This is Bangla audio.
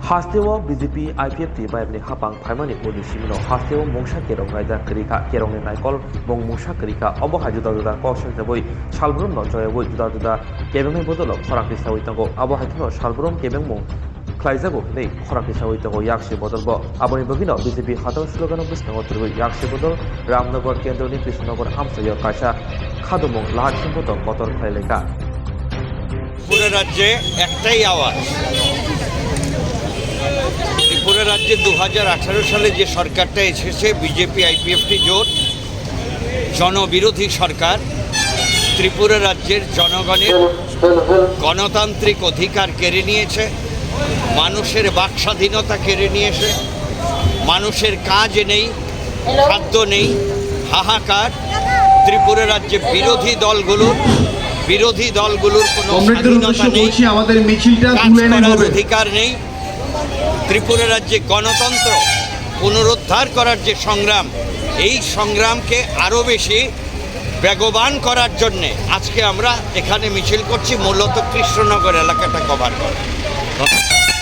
Hasteo BJP IPFT bayabni hapang phaimani uni simino hasteo mongsa kerong raida kerika kerong ni naikol mong mongsa kerika oboha juda juda koshak jaboi salbrum no joyaboi juda juda kebeng bodolok khorang tesalai tango oboha kino salbrum kebeng mong Klaizago nei khorang tesalai tango yakshi bodolbo aboni bogino BJP hatang slogan bisnango turgoi yakshi bodol Ramnagar kendroni Krishnanagar hamsayo kaisa khadumong lahakhin bodol kotor khlaileka পুরো রাজ্যে একটাই আওয়াজ ত্রিপুরা রাজ্যে 2018 সালে যে সরকারটা এসেছে বিজেপি আইপিএফটি জোট জনবিরোধী সরকার ত্রিপুরা রাজ্যের জনগণের গণতান্ত্রিক অধিকার কেড়ে নিয়েছে মানুষের বাক স্বাধীনতা কেড়ে নিয়েছে মানুষের কাজ নেই খাদ্য নেই হাহাকার ত্রিপুরা রাজ্যে বিরোধী দলগুলোর কোনো স্বাধীনতা নেই আমাদের মিছিলটা তুলে নেওয়ার অধিকার নেই ত্রিপুরা রাজ্যে গণতন্ত্র পুনরুদ্ধার করার যে সংগ্রাম এই সংগ্রামকে আরও বেশি বেগবান করার জন্যে আজকে আমরা এখানে মিছিল করছি মূলত কৃষ্ণনগর এলাকাটা কভার করে